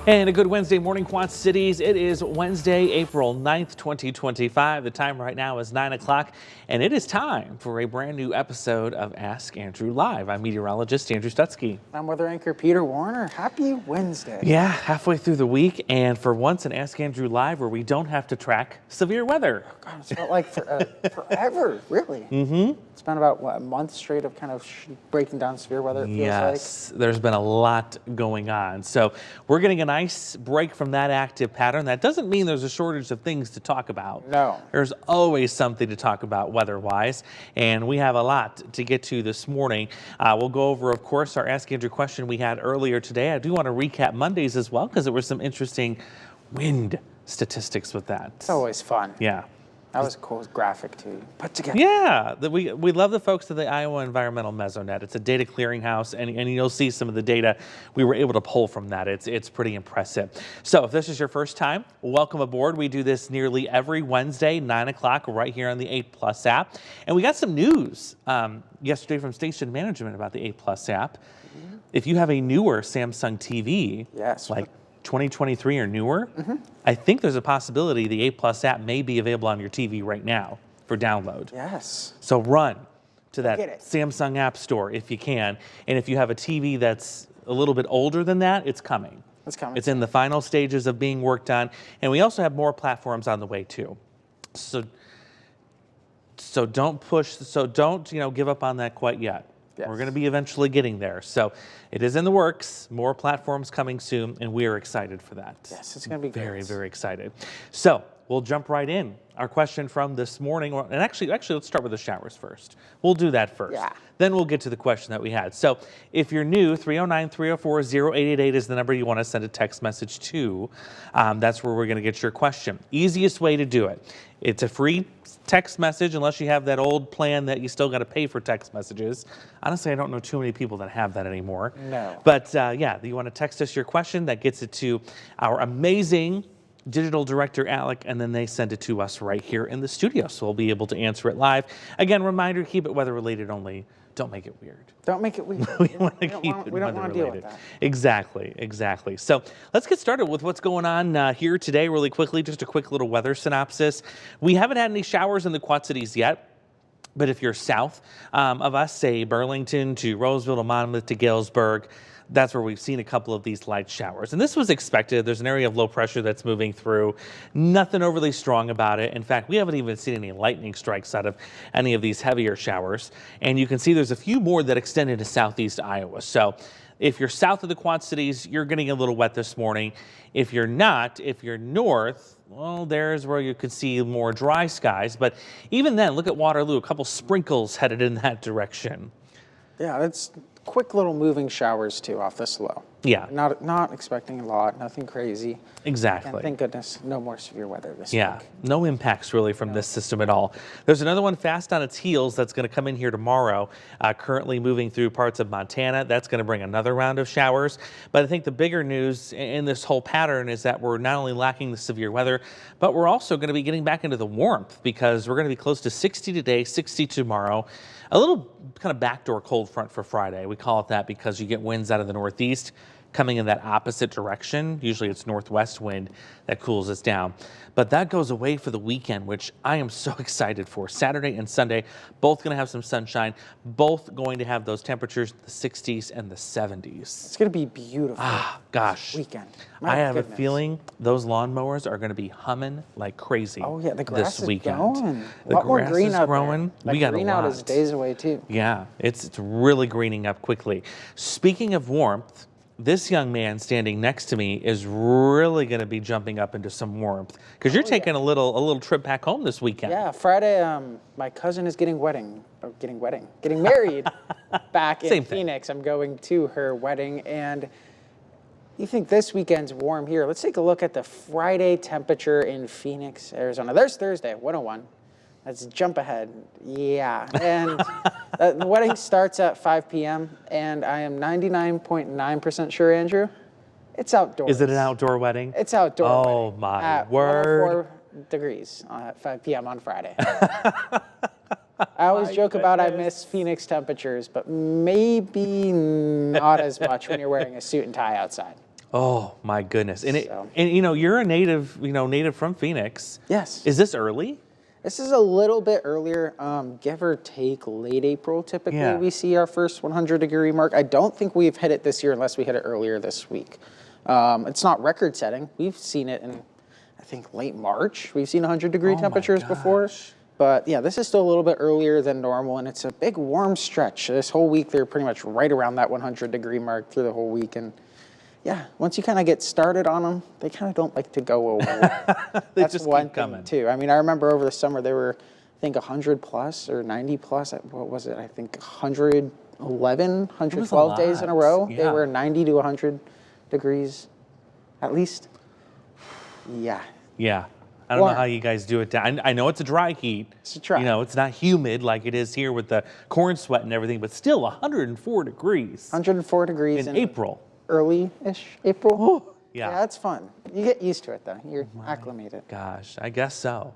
And a good Wednesday morning, Quad Cities. It is Wednesday, April 9th, 2025. The time right now is 9 o'clock, and it is time for a brand new episode of Ask Andrew Live. I'm meteorologist Andrew Stutzke. I'm weather anchor Peter Warner. Happy Wednesday. Yeah, halfway through the week, and for once in Ask Andrew Live, where we don't have to track severe weather. Oh God, it's felt like forever, really. Mm-hmm. It's been about, what, a month straight of kind of breaking down severe weather, it feels Yes, there's been a lot going on. So we're getting a nice break from that active pattern. That doesn't mean there's a shortage of things to talk about. No. There's always something to talk about weather-wise, and we have a lot to get to this morning. We'll go over, of course, our Ask Andrew question we had earlier today. I do want to recap Mondays as well, because there were some interesting wind statistics with that. It's always fun. Yeah. That was a cool graphic to put together. Yeah, we love the folks at the Iowa Environmental Mesonet. It's a data clearinghouse, and you'll see some of the data we were able to pull from that. It's pretty impressive. So if this is your first time, welcome aboard. We do this nearly every Wednesday, 9 o'clock, right here on the 8 Plus app. And we got some news yesterday from Station Management about the 8 Plus app. Mm-hmm. If you have a newer Samsung TV, yes, like 2023 or newer, I think there's a possibility the 8 Plus app may be available on your TV right now for download. Yes. So run to that Samsung App Store if you can. And if you have a TV that's a little bit older than that, it's coming. It's coming. It's in the final stages of being worked on. And we also have more platforms on the way too. So don't give up on that quite yet. Yes. We're going to be eventually getting there. So it is in the works, more platforms coming soon, and we are excited for that. Yes, it's going to be very, very excited. So we'll jump right in. Our question from this morning, and actually, let's start with the showers first. We'll do that first. Yeah. Then we'll get to the question that we had. So if you're new, 309-304-0888 is the number you want to send a text message to. That's where we're going to get your question. Easiest way to do it. It's a free text message, unless you have that old plan that you still got to pay for text messages. Honestly, I don't know too many people that have that anymore. No. But yeah, you want to text us your question. That gets it to our amazing digital director, Alec, and then they send it to us right here in the studio. So we'll be able to answer it live. Again, reminder, keep it weather related only. Don't make it weird. Don't make it weird. We don't want to deal with that. Exactly. So let's get started with what's going on here today really quickly. Just a quick little weather synopsis. We haven't had any showers in the Quad Cities yet. But if you're south of us, say Burlington to Roseville to Monmouth to Galesburg, that's where we've seen a couple of these light showers. And this was expected. There's an area of low pressure that's moving through. Nothing overly strong about it. In fact, we haven't even seen any lightning strikes out of any of these heavier showers. And you can see there's a few more that extend into southeast Iowa. So if you're south of the Quad Cities, you're getting a little wet this morning. If you're not, if you're north, well, there's where you could see more dry skies. But even then, look at Waterloo, a couple sprinkles headed in that direction. Yeah, that's quick little moving showers too off this low. Yeah. Not expecting a lot, nothing crazy. Exactly. And thank goodness, no more severe weather this week. Yeah, no impacts really from this system at all. There's another one fast on its heels that's going to come in here tomorrow, currently moving through parts of Montana. That's going to bring another round of showers. But I think the bigger news in this whole pattern is that we're not only lacking the severe weather, but we're also going to be getting back into the warmth, because we're going to be close to 60 today, 60 tomorrow. A little kind of backdoor cold front for Friday. We call it that because you get winds out of the northeast coming in that opposite direction. Usually it's northwest wind that cools us down. But that goes away for the weekend, which I am so excited for. Saturday and Sunday, both going to have some sunshine, both going to have those temperatures, the 60s and the 70s. It's going to be beautiful. Gosh. This weekend. I have a feeling those lawnmowers are going to be humming like crazy. Oh yeah, the grass this is weekend. growing. The lot more grass green is out growing. There. We got green a lot. out is days away too. Yeah, it's really greening up quickly. Speaking of warmth, this young man standing next to me is really going to be jumping up into some warmth, because you're taking a little trip back home this weekend. Yeah, Friday, my cousin is getting married back in Phoenix. I'm going to her wedding, and you think this weekend's warm here. Let's take a look at the Friday temperature in Phoenix, Arizona. There's Thursday, 101. Let's jump ahead. Yeah, and the wedding starts at 5 p.m., and I am 99.9% sure, Andrew, it's outdoors. Is it an outdoor wedding? It's outdoor. Oh, my word. 104 degrees at 5 p.m. on Friday. I always joke about I miss Phoenix temperatures, but maybe not as much when you're wearing a suit and tie outside. Oh my goodness! And you know, you're a native, native from Phoenix. Yes. Is this early? This is a little bit earlier, give or take late April. Typically, we see our first 100-degree mark. I don't think we've hit it this year unless we hit it earlier this week. It's not record-setting. We've seen it in, I think, late March. We've seen 100-degree temperatures before. But yeah, this is still a little bit earlier than normal, and it's a big warm stretch. This whole week, they're pretty much right around that 100-degree mark through the whole week. And yeah, once you kind of get started on them, they kind of don't like to go away. That's just one thing, too. I mean, I remember over the summer, they were, I think, 100 plus or 90 plus. What was it? I think 111, 112 days in a row. They were 90 to 100 degrees at least. Yeah. Yeah. I don't know how you guys do it. I know it's a dry heat. It's a dry. It's not humid like it is here with the corn sweat and everything, but still 104 degrees. 104 degrees in April. Early-ish April. Oh, yeah. Yeah, that's fun. You get used to it, though. You're acclimated. Gosh, I guess so.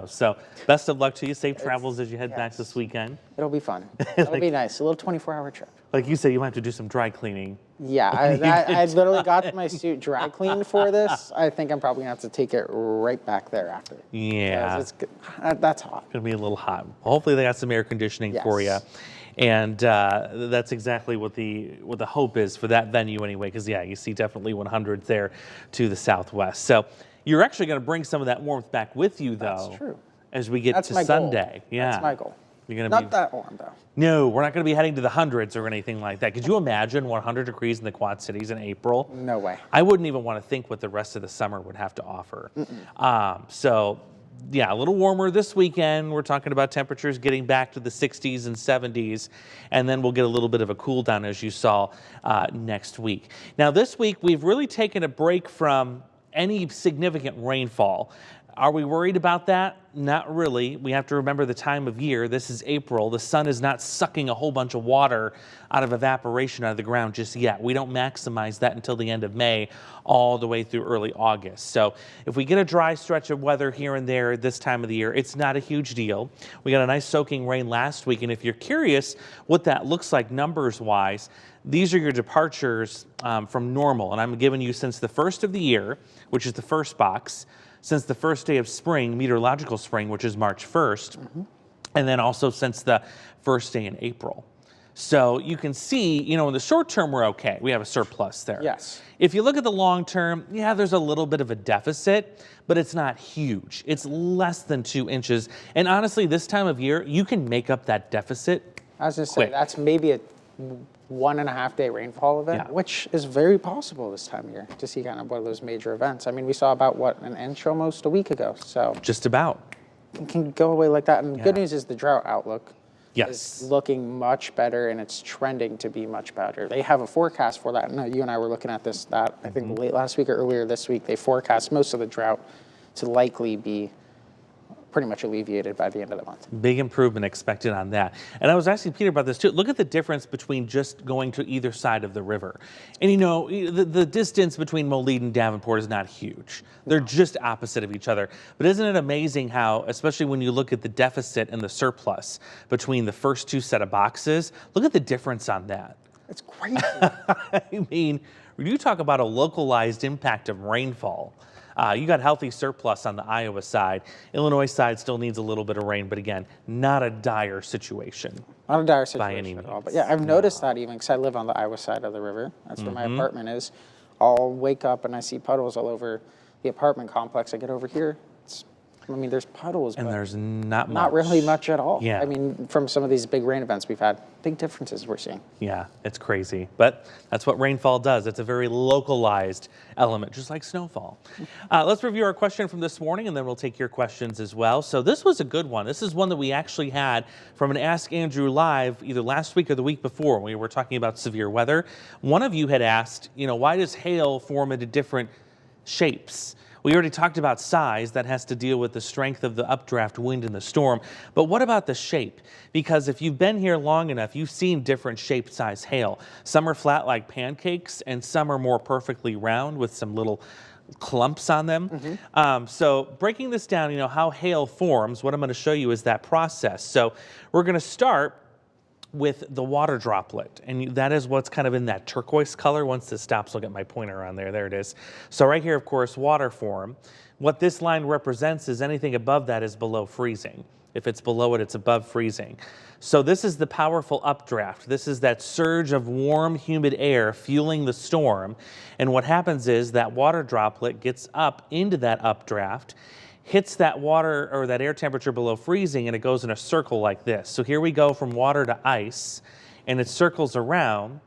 So best of luck to you. Safe travels as you head back this weekend. It'll be fun. It'll be nice. A little 24-hour trip. Like you said, you might have to do some dry cleaning. Yeah, I literally got my suit dry cleaned for this. I think I'm probably going to have to take it right back there after. Yeah. That's hot. It's going to be a little hot. Hopefully they got some air conditioning for you. And that's exactly what the hope is for that venue anyway, because, yeah, you see definitely 100 there to the southwest. So you're actually going to bring some of that warmth back with you, though. That's true. As we get to Sunday. Goal. Yeah. That's my goal. You're gonna Not that warm, though. No, we're not going to be heading to the hundreds or anything like that. Could you imagine 100 degrees in the Quad Cities in April? No way. I wouldn't even want to think what the rest of the summer would have to offer. So, yeah, a little warmer this weekend. We're talking about temperatures getting back to the 60s and 70s, and then we'll get a little bit of a cool down, as you saw, next week. Now, this week, we've really taken a break from any significant rainfall. Are we worried about that? Not really. We have to remember the time of year. This is April. The sun is not sucking a whole bunch of water out of evaporation out of the ground just yet. We don't maximize that until the end of May, all the way through early August. So if we get a dry stretch of weather here and there this time of the year, it's not a huge deal. We got a nice soaking rain last week, and if you're curious what that looks like numbers-wise, these are your departures from normal, and I'm giving you since the first of the year, which is the first box, since the first day of spring, meteorological spring, which is March 1st, and then also since the first day in April. So you can see, in the short term, we're okay. We have a surplus there. Yes. If you look at the long term, yeah, there's a little bit of a deficit, but it's not huge. It's less than 2 inches. And honestly, this time of year, you can make up that deficit. I was going to say, that's maybe a 1.5 day rainfall event, which is very possible this time of year to see kind of one of those major events. I mean, we saw about, an inch almost a week ago. So just about. It can go away like that. And the good news is the drought outlook is looking much better, and it's trending to be much better. They have a forecast for that. No, you and I were looking at this, I think late last week or earlier this week. They forecast most of the drought to likely be pretty much alleviated by the end of the month. Big improvement expected on that. And I was asking Peter about this too. Look at the difference between just going to either side of the river. And the distance between Moline and Davenport is not huge. They're just opposite of each other. But isn't it amazing how, especially when you look at the deficit and the surplus between the first two set of boxes, look at the difference on that. It's crazy. I mean, when you talk about a localized impact of rainfall, you got healthy surplus on the Iowa side. Illinois side still needs a little bit of rain, but again, not a dire situation. Not a dire situation by any at means. all. But yeah, I've noticed that even because I live on the Iowa side of the river. That's where my apartment is. I'll wake up and I see puddles all over the apartment complex. I get over here. There's puddles, and but there's not much. Not really much at all. Yeah. I mean, from some of these big rain events we've had, big differences we're seeing. Yeah, it's crazy. But that's what rainfall does. It's a very localized element, just like snowfall. Let's review our question from this morning, and then we'll take your questions as well. So this was a good one. This is one that we actually had from an Ask Andrew Live either last week or the week before when we were talking about severe weather. One of you had asked, why does hail form into different shapes? We already talked about size. That has to deal with the strength of the updraft wind in the storm. But what about the shape? Because if you've been here long enough, you've seen different shape size hail. Some are flat like pancakes, and some are more perfectly round with some little clumps on them. So breaking this down, how hail forms, what I'm going to show you is that process. So we're going to start with the water droplet. And that is what's kind of in that turquoise color. Once this stops, I'll get my pointer on there. There it is. So right here, of course, water form. What this line represents is anything above that is below freezing. If it's below it, it's above freezing. So this is the powerful updraft. This is that surge of warm, humid air fueling the storm. And what happens is that water droplet gets up into that updraft, hits that water or that air temperature below freezing, and it goes in a circle like this. So here we go from water to ice, and it circles around,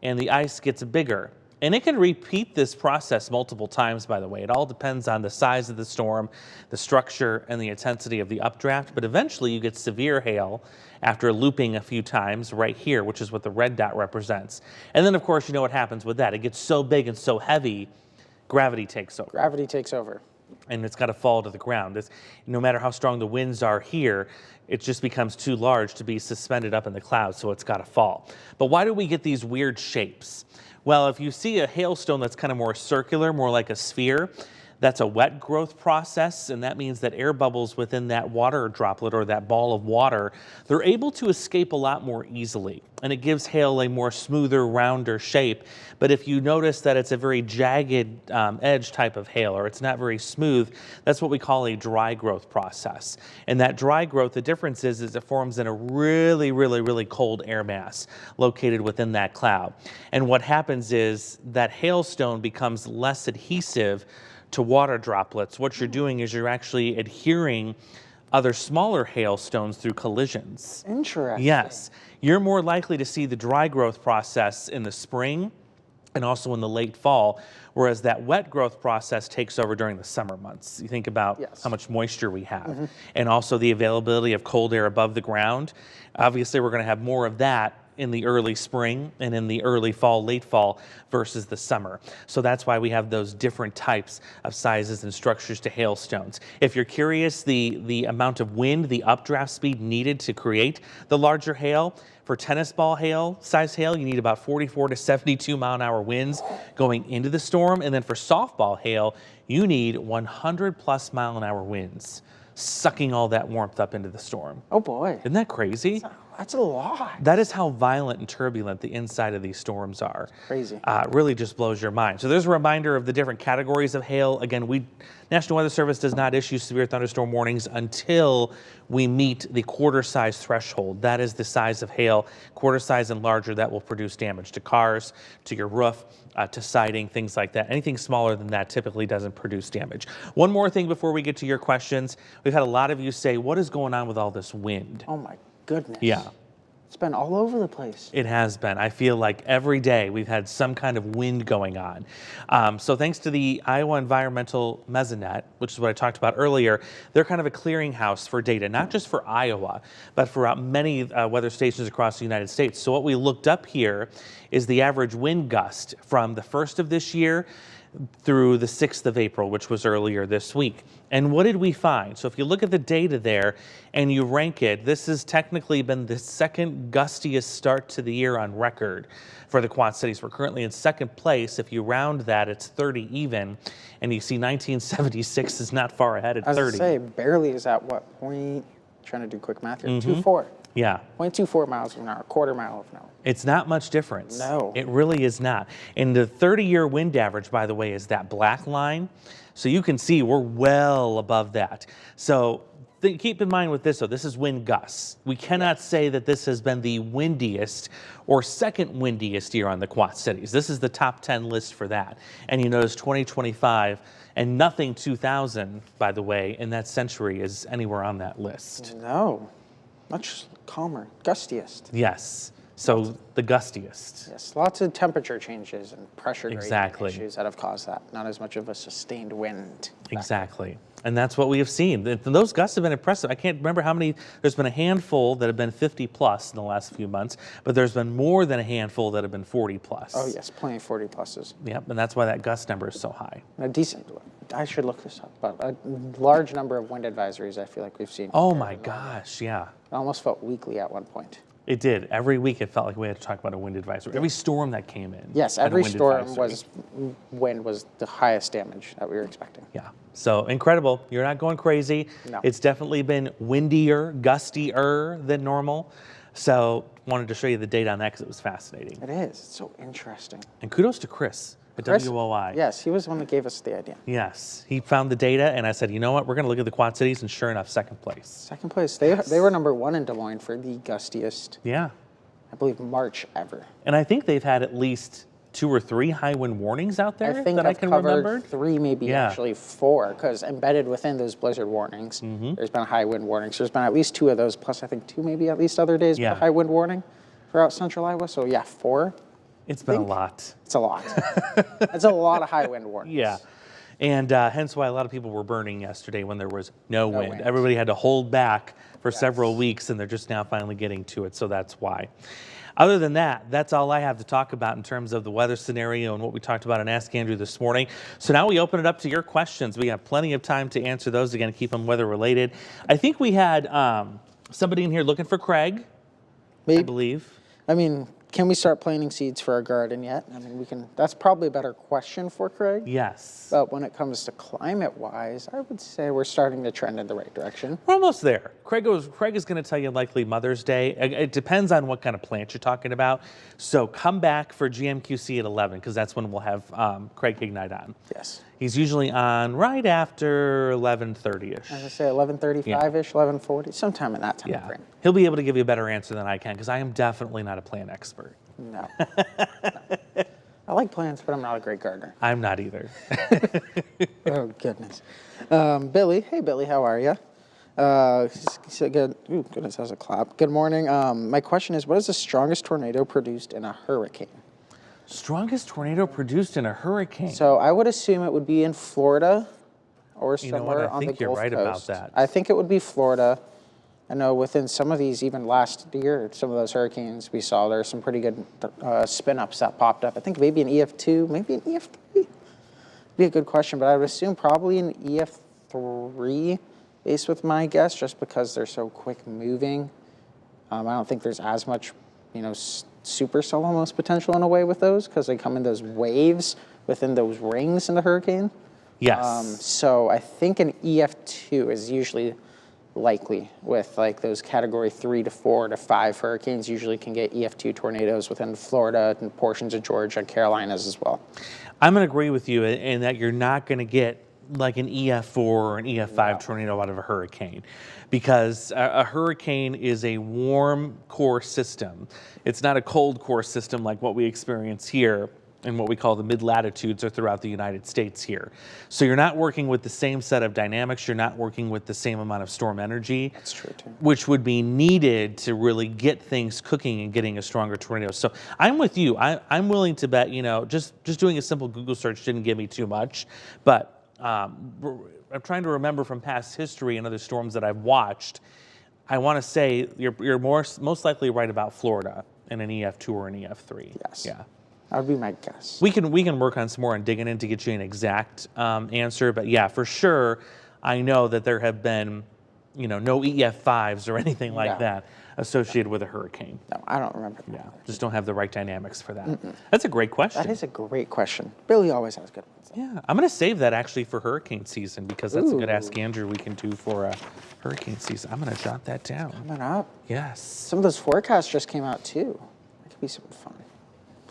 and the ice gets bigger. And it can repeat this process multiple times, by the way. It all depends on the size of the storm, the structure, and the intensity of the updraft. But eventually you get severe hail after looping a few times right here, which is what the red dot represents. And then, of course, you know what happens with that. It gets so big and so heavy, gravity takes over. Gravity takes over. And it's got to fall to the ground. No matter how strong the winds are here, it just becomes too large to be suspended up in the clouds, so it's got to fall. But why do we get these weird shapes? Well, if you see a hailstone that's kind of more circular, more like a sphere, that's a wet growth process, and that means that air bubbles within that water droplet or that ball of water, they're able to escape a lot more easily, and it gives hail a more smoother, rounder shape. But if you notice that it's a very jagged edge type of hail, or it's not very smooth, that's what we call a dry growth process. And that dry growth, the difference is it forms in a really, really, really cold air mass located within that cloud. And what happens is that hailstone becomes less adhesive to water droplets. What you're doing is you're actually adhering other smaller hailstones through collisions. Interesting. Yes. You're more likely to see the dry growth process in the spring and also in the late fall, whereas that wet growth process takes over during the summer months. You think about how much moisture we have, and also the availability of cold air above the ground. Obviously, we're going to have more of that in the early spring and in the early fall, late fall versus the summer. So that's why we have those different types of sizes and structures to hailstones. If you're curious, the amount of wind, the updraft speed needed to create the larger hail, for tennis ball hail, size hail, you need about 44 to 72 mile an hour winds going into the storm. And then for softball hail, you need 100 plus mile an hour winds, sucking all that warmth up into the storm. Oh boy. Isn't that crazy? That's a lot. That is how violent and turbulent the inside of these storms are. Crazy. Really just blows your mind. So there's a reminder of the different categories of hail. Again, National Weather Service does not issue severe thunderstorm warnings until we meet the quarter size threshold. That is the size of hail, quarter size and larger, that will produce damage to cars, to your roof, to siding, things like that. Anything smaller than that typically doesn't produce damage. One more thing before we get to your questions. We've had a lot of you say, what is going on with all this wind? Oh my goodness. Yeah. It's been all over the place. It has been. I feel like every day we've had some kind of wind going on. So thanks to the Iowa Environmental Mesonet, which is what I talked about earlier, they're kind of a clearinghouse for data, not just for Iowa, but for many weather stations across the United States. So what we looked up here is the average wind gust from the 1st of this year through the 6th of April, which was earlier this week. And what did we find? So if you look at the data there and you rank it, this has technically been the second gustiest start to the year on record for the Quad Cities. We're currently in second place. If you round that, it's 30 even. And you see 1976 is not far ahead at 30. I was going to say, barely is at what point? Trying to do quick math here. 2.4. Yeah. 0.24 miles an hour, quarter mile an hour. It's not much difference. No. It really is not. And the 30-year wind average, by the way, is that black line. So you can see we're well above that. So keep in mind with this, though, this is wind gusts. We cannot say that this has been the windiest or second windiest year on the Quad Cities. This is the top 10 list for that. And you notice 2025 and nothing 2000, by the way, in that century is anywhere on that list. No. Much calmer, gustiest. Yes. So the gustiest. Yes, lots of temperature changes and pressure gradient issues that have caused that. Not as much of a sustained wind. Exactly. And that's what we have seen. Those gusts have been impressive. I can't remember how many. There's been a handful that have been 50 plus in the last few months, but there's been more than a handful that have been 40 plus. Oh yes, plenty of 40 pluses. Yep, and that's why that gust number is so high. A decent, I should look this up, but a large number of wind advisories I feel like we've seen. Oh my gosh, yeah. It almost felt weekly at one point. It did. Every week it felt like we had to talk about a wind advisory. Every storm that came in. Yes, every storm wind was the highest damage that we were expecting. Yeah. So incredible. You're not going crazy. No. It's definitely been windier, gustier than normal. So wanted to show you the data on that because it was fascinating. It is. It's so interesting. And kudos to Chris at WOI. Yes, he was the one that gave us the idea. Yes, he found the data, and I said, you know what, we're going to look at the Quad Cities, and sure enough, second place. Second place. They were number 1 in Des Moines for the gustiest, Yeah. I believe, March ever. And I think they've had at least 2 or 3 high wind warnings out there I think that I've I can covered remember. 3, maybe actually 4, because embedded within those blizzard warnings, there's been a high wind warning. So there's been at least 2 of those, plus I think 2 maybe at least other days with a high wind warning throughout central Iowa. So yeah, 4. It's been a lot. It's a lot. It's a lot of high wind warnings. Yeah. And hence why a lot of people were burning yesterday when there was no wind. Everybody had to hold back for several weeks, and they're just now finally getting to it. So that's why. Other than that, that's all I have to talk about in terms of the weather scenario and what we talked about in Ask Andrew this morning. So now we open it up to your questions. We have plenty of time to answer those. Again, keep them weather related. I think we had somebody in here looking for Craig, I believe. I mean, can we start planting seeds for our garden yet? I mean, we can. That's probably a better question for Craig. Yes. But when it comes to climate-wise, I would say we're starting to trend in the right direction. We're almost there. Craig is going to tell you likely Mother's Day. It depends on what kind of plant you're talking about. So come back for GMQC at 11, because that's when we'll have Craig Ignite on. Yes. He's usually on right after 11:30ish. As I say, 11:35-ish, 11:40, sometime in that time frame. He'll be able to give you a better answer than I can, because I am definitely not a plant expert. No. I like plants, but I'm not a great gardener. I'm not either. Oh, goodness. Billy. Hey, Billy, how are you? Good. Ooh, goodness, that was a clap. Good morning. My question is, what is the strongest tornado produced in a hurricane? Strongest tornado produced in a hurricane? So I would assume it would be in Florida or somewhere on the Gulf Coast. I think you're right about that. I think it would be Florida. I know within some of these, even last year, some of those hurricanes we saw, there were some pretty good spin-ups that popped up. I think maybe an EF2, maybe an EF3. Be a good question, but I would assume probably an EF3 based with my guess, just because they're so quick moving. I don't think there's as much, supercell almost potential in a way with those, because they come in those waves within those rings in the hurricane. Yes. So I think an EF2 is usually likely with like those category 3 to 4 to 5 hurricanes usually can get EF2 tornadoes within Florida and portions of Georgia and Carolinas as well. I'm going to agree with you in that you're not going to get like an EF4 or an EF5 tornado out of a hurricane, because a hurricane is a warm core system. It's not a cold core system like what we experience here and what we call the mid-latitudes or throughout the United States here. So you're not working with the same set of dynamics. You're not working with the same amount of storm energy. That's true too. Which would be needed to really get things cooking and getting a stronger tornado. So I'm with you. I'm willing to bet, just doing a simple Google search didn't give me too much. But I'm trying to remember from past history and other storms that I've watched. I want to say you're most likely right about Florida in an EF2 or an EF3. Yes. Yeah. That would be my guess. We can work on some more and digging in to get you an exact answer, but yeah, for sure, I know that there have been, no EF5s or anything like that associated with a hurricane. No, I don't remember that. Yeah, just don't have the right dynamics for that. That's a great question. That is a great question. Billy always has good ones. Yeah, I'm going to save that actually for hurricane season, because that's a good Ask Andrew we can do for hurricane season. I'm going to jot that down. Coming up. Yes. Some of those forecasts just came out too. That could be something fun.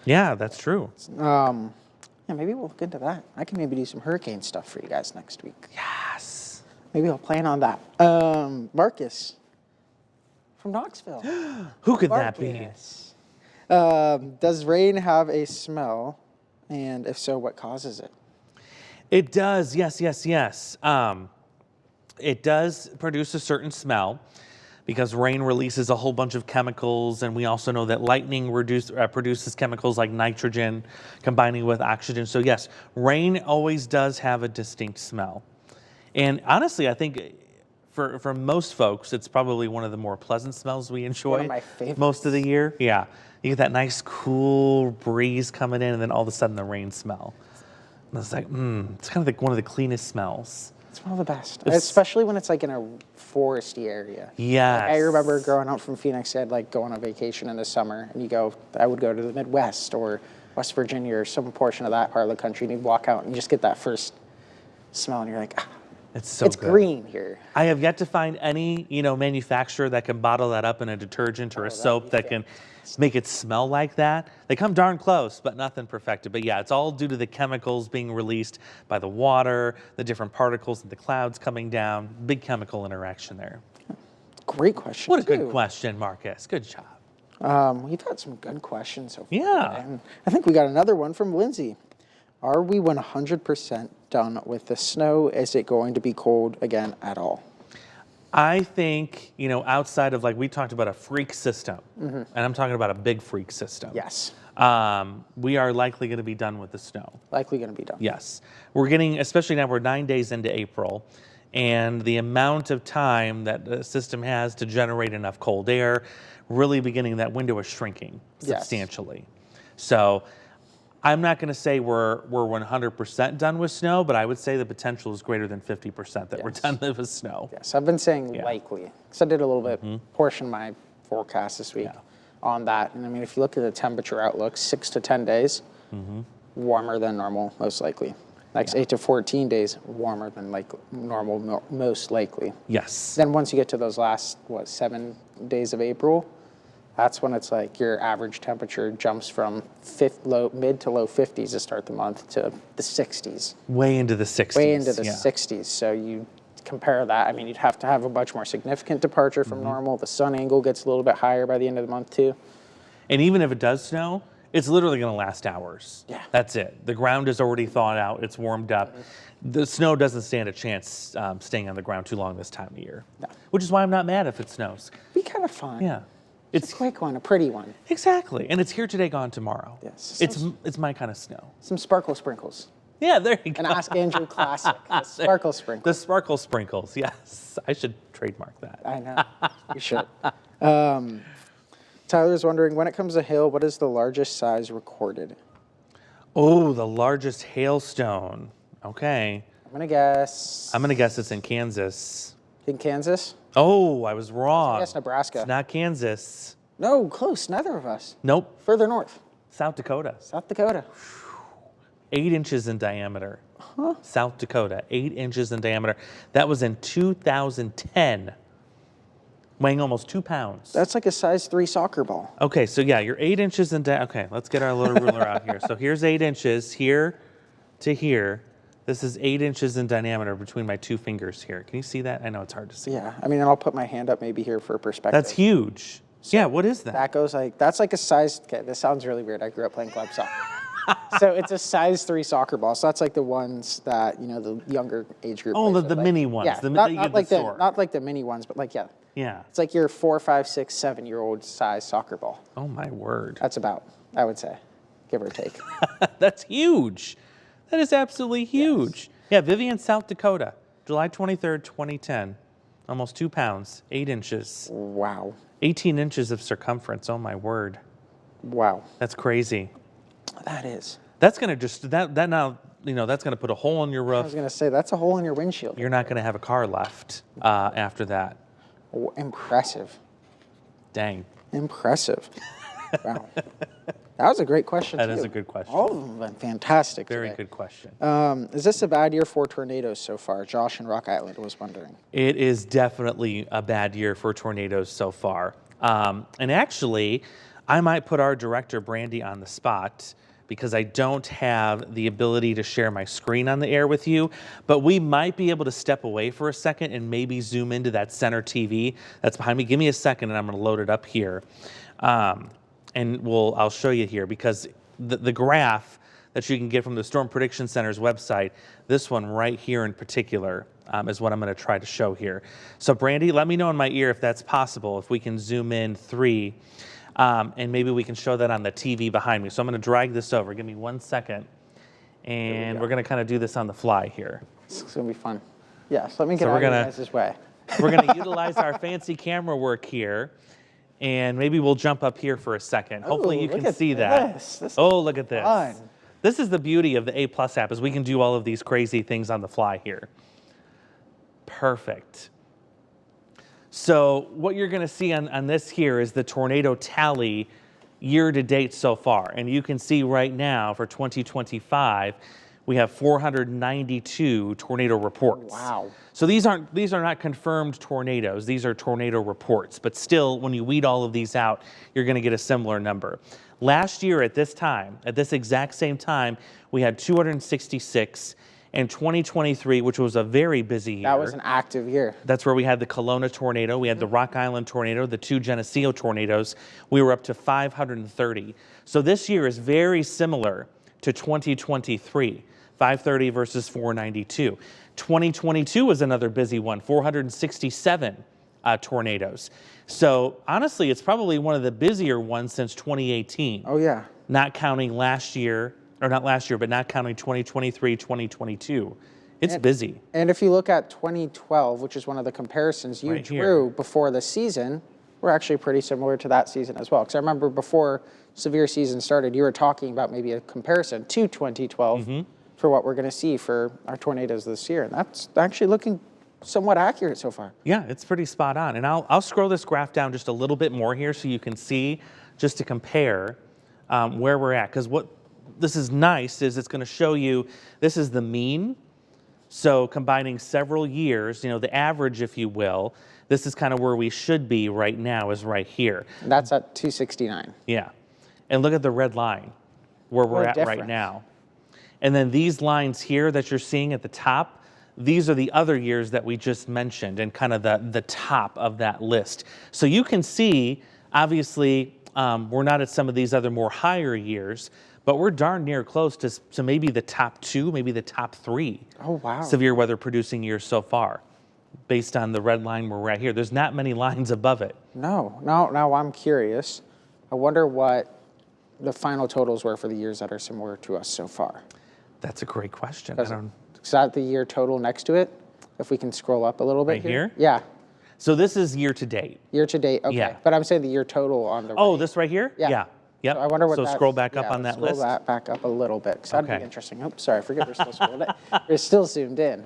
Yeah, that's true. Yeah, maybe we'll look into that. I can maybe do some hurricane stuff for you guys next week. Yes. Maybe I'll plan on that. Marcus from Knoxville. Who could that be? Does rain have a smell? And if so, what causes it? It does. Yes. It does produce a certain smell, because rain releases a whole bunch of chemicals, and we also know that lightning produces chemicals like nitrogen combining with oxygen. So yes, rain always does have a distinct smell. And honestly, I think for most folks, it's probably one of the more pleasant smells we enjoy one of my favorites. Most of the year. Yeah, you get that nice cool breeze coming in, and then all of a sudden the rain smell. And it's like, it's kind of like one of the cleanest smells. It's one of the best, especially when it's like in a foresty area. Yes. I remember growing up from Phoenix, I'd like go on a vacation in the summer, and I would go to the Midwest or West Virginia or some portion of that part of the country, and you'd walk out and you just get that first smell, and you're like, It's so It's good. green here. I have yet to find any, manufacturer that can bottle that up in a detergent or a soap that can make it smell like that. They come darn close, but nothing perfected. But yeah, it's all due to the chemicals being released by the water, the different particles in the clouds coming down. Big chemical interaction there. Great question. What a good question, Marcus. Good job. We've had some good questions so far. Yeah. And I think we got another one from Lindsay. Are we 100% done with the snow? Is it going to be cold again at all? I think, outside of, like, we talked about a freak system, and I'm talking about a big freak system. Yes. We are likely going to be done with the snow. Likely going to be done. Yes. We're getting, especially now we're 9 days into April, and the amount of time that the system has to generate enough cold air, really beginning that window is shrinking substantially. So I'm not going to say we're 100% done with snow, but I would say the potential is greater than 50% that we're done with snow. Yes, I've been saying likely. Because I did a little bit, portion my forecast this week on that. And I mean, if you look at the temperature outlook, 6 to 10 days, warmer than normal, most likely. Next 8 to 14 days, warmer than normal, most likely. Yes. Then once you get to those last, 7 days of April, that's when it's like your average temperature jumps from mid to low 50s to start the month to the 60s. Way into the 60s. Way into the 60s. So you compare that. I mean, you'd have to have a much more significant departure from normal. The sun angle gets a little bit higher by the end of the month too. And even if it does snow, it's literally going to last hours. Yeah. That's it. The ground is already thawed out. It's warmed up. The snow doesn't stand a chance staying on the ground too long this time of year. No. Which is why I'm not mad if it snows. Be kind of fun. Yeah. It's a quick one, a pretty one. Exactly. And it's here today, gone tomorrow. Yes. It's my kind of snow. Some sparkle sprinkles. Yeah, there you go. An Ask Andrew classic. The sparkle sprinkles. The sparkle sprinkles, yes. I should trademark that. I know. You should. Tyler's wondering, when it comes to hail, what is the largest size recorded? Oh, the largest hailstone. Okay. I'm going to guess. I'm going to guess it's in Kansas. In Kansas? Oh, I was wrong. Yes, Nebraska. It's not Kansas. No, close. Neither of us. Nope. Further north. South Dakota. South Dakota. 8 inches in diameter. South Dakota, 8 inches in diameter. That was in 2010, weighing almost 2 pounds. That's like a size 3 soccer ball. Okay, so yeah, you're 8 inches in diameter. Okay, let's get our little ruler out here. So here's 8 inches here to here. This is 8 inches in diameter between my 2 fingers here. Can you see that? I know it's hard to see. Yeah, I mean, and I'll put my hand up maybe here for perspective. That's huge. So yeah, what is that? That goes like, that's like a size, okay, this sounds really weird. I grew up playing club soccer. So it's a size 3 soccer ball. So that's like the ones that, the younger age group. Oh, plays the with, mini ones. Yeah, The not like the not like the mini ones, but like, Yeah. it's like your 4, 5, 6, 7-year-old size soccer ball. Oh, my word. That's about, I would say, give or take. That's huge. That is absolutely huge. Yes. Yeah, Vivian, South Dakota, July 23rd, 2010. Almost 2 pounds, 8 inches. Wow. 18 inches of circumference. Oh, my word. Wow. That's crazy. That is. That's going to just, that now, that's going to put a hole in your roof. I was going to say, that's a hole in your windshield. You're not going to have a car left after that. Oh, impressive. Dang. Impressive. Wow. That was a great question, That is a good question. All of them have been fantastic Very today. good question. Is this a bad year for tornadoes so far? Josh in Rock Island was wondering. It is definitely a bad year for tornadoes so far. And actually, I might put our director, Brandy, on the spot because I don't have the ability to share my screen on the air with you, but we might be able to step away for a second and maybe zoom into that center TV that's behind me. Give me a second and I'm going to load it up here. And I'll show you here because the graph that you can get from the Storm Prediction Center's website, this one right here in particular, is what I'm going to try to show here. So Brandy, let me know in my ear if that's possible, if we can zoom in 3, and maybe we can show that on the TV behind me. So I'm going to drag this over. Give me 1 second, and we're going to kind of do this on the fly here. It's going to be fun. Yes, let me get out of you guys' way. We're going to utilize our fancy camera work here. And maybe we'll jump up here for a second. Hopefully you can see that. Oh, look at this. Fun. This is the beauty of the A+ app is we can do all of these crazy things on the fly here. Perfect. So what you're going to see on this here is the tornado tally year to date so far. And you can see right now for 2025, we have 492 tornado reports. Wow. So these are not confirmed tornadoes. These are tornado reports. But still, when you weed all of these out, you're going to get a similar number. Last year at this time, at this exact same time, we had 266. And 2023, which was a very busy year. That was an active year. That's where we had the Kelowna tornado, we had the Rock Island tornado, the 2 Geneseo tornadoes. We were up to 530. So this year is very similar to 2023, 530 versus 492. 2022 was another busy one, 467 tornadoes. So honestly, it's probably one of the busier ones since 2018. Oh, yeah. Not counting last year. Or not last year, but not counting 2023, 2022. It's busy. And if you look at 2012, which is one of the comparisons you drew before the season, we're actually pretty similar to that season as well. Because I remember before severe season started, you were talking about maybe a comparison to 2012 for what we're going to see for our tornadoes this year. And that's actually looking somewhat accurate so far. Yeah, it's pretty spot on. And I'll scroll this graph down just a little bit more here so you can see, just to compare where we're at. Because what this is nice is it's going to show you this is the mean. So combining several years, the average, if you will, this is kind of where we should be right now, is right here. And that's at 269. Yeah. And look at the red line where we're at right now. And then these lines here that you're seeing at the top, these are the other years that we just mentioned and kind of the top of that list. So you can see, obviously, we're not at some of these other more higher years, but we're darn near close to maybe the top 2, maybe the top 3 severe weather producing years so far, based on the red line where we're at here. There's not many lines above it. No, I'm curious. I wonder what the final totals were for the years that are similar to us so far. That's a great question. Is that the year total next to it? If we can scroll up a little bit here? Yeah. So this is year to date. Year to date, okay. Yeah. But I'm saying the year total on the right. Oh, this right here? Yeah. Yep. So I wonder what So scroll back up on that list. Scroll that back up a little bit, because that'd be interesting. Oops, sorry, I forget we're still scrolled in. We're still zoomed in.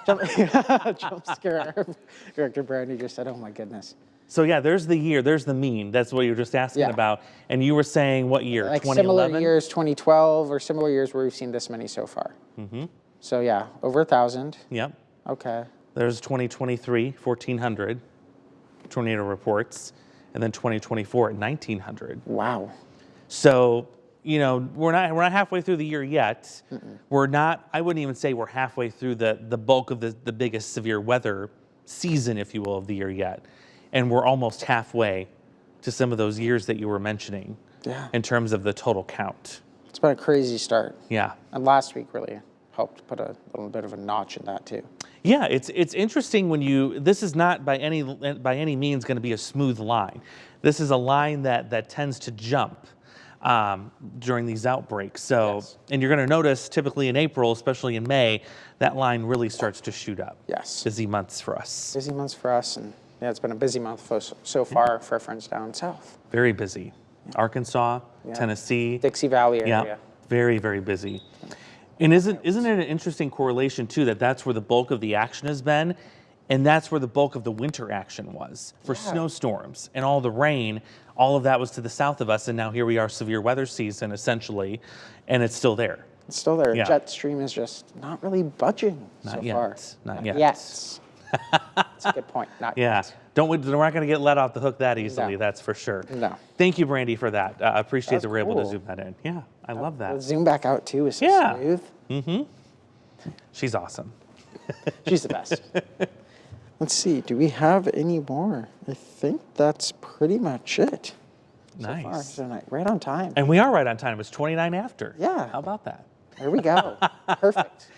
Jump scare. Director Brandy just said, oh my goodness. So yeah, there's the year, there's the mean. That's what you were just asking about. And you were saying what year, like 2011? Similar years, 2012, or similar years where we've seen this many so far. So yeah, over 1,000. Yep. Okay. There's 2023, 1,400 tornado reports, and then 2024 at 1,900. Wow. So, we're not halfway through the year yet. We're not, I wouldn't even say we're halfway through the bulk of the biggest severe weather season, if you will, of the year yet. And we're almost halfway to some of those years that you were mentioning in terms of the total count. It's been a crazy start. Yeah. And last week really helped put a little bit of a notch in that too. Yeah, it's interesting when this is not by any means going to be a smooth line. This is a line that tends to jump during these outbreaks. So, and you're going to notice typically in April, especially in May, that line really starts to shoot up. Yes. Busy months for us. Busy months for us, and yeah, it's been a busy month so far for our friends down south. Very busy. Arkansas, Tennessee. Dixie Valley area. Yeah, very, very busy. And isn't it an interesting correlation too, that's where the bulk of the action has been, and that's where the bulk of the winter action was for snowstorms and all the rain. All of that was to the south of us, and now here we are, severe weather season essentially, and it's still there. It's still there. Jet stream is just not really budging so far. Not yet. That's a good point. Not yet. We're not going to get let off the hook that easily, that's for sure. No. Thank you, Brandy, for that. I appreciate that we're able to cool. zoom that in. Yeah, I love that. The zoom back out too is so smooth. Mm-hmm. She's awesome. She's the best. Let's see. Do we have any more? I think that's pretty much it. Nice. So far. So right on time. And we are right on time. It's 29 after. Yeah. How about that? There we go. Perfect.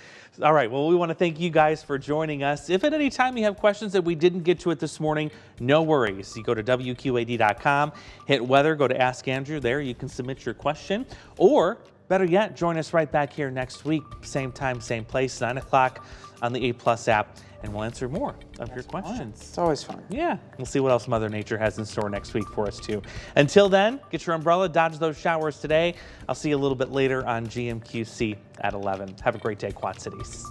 All right, well, we want to thank you guys for joining us. If at any time you have questions that we didn't get to it this morning, no worries. You go to WQAD.com, hit weather, go to Ask Andrew. There you can submit your question. Or, better yet, join us right back here next week, same time, same place, 9 o'clock on the 8+ app, and we'll answer more of your questions. It's always fun. Yeah, we'll see what else Mother Nature has in store next week for us, too. Until then, get your umbrella, dodge those showers today. I'll see you a little bit later on GMQC at 11. Have a great day, Quad Cities.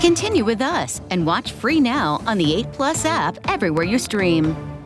Continue with us and watch free now on the 8+ app everywhere you stream.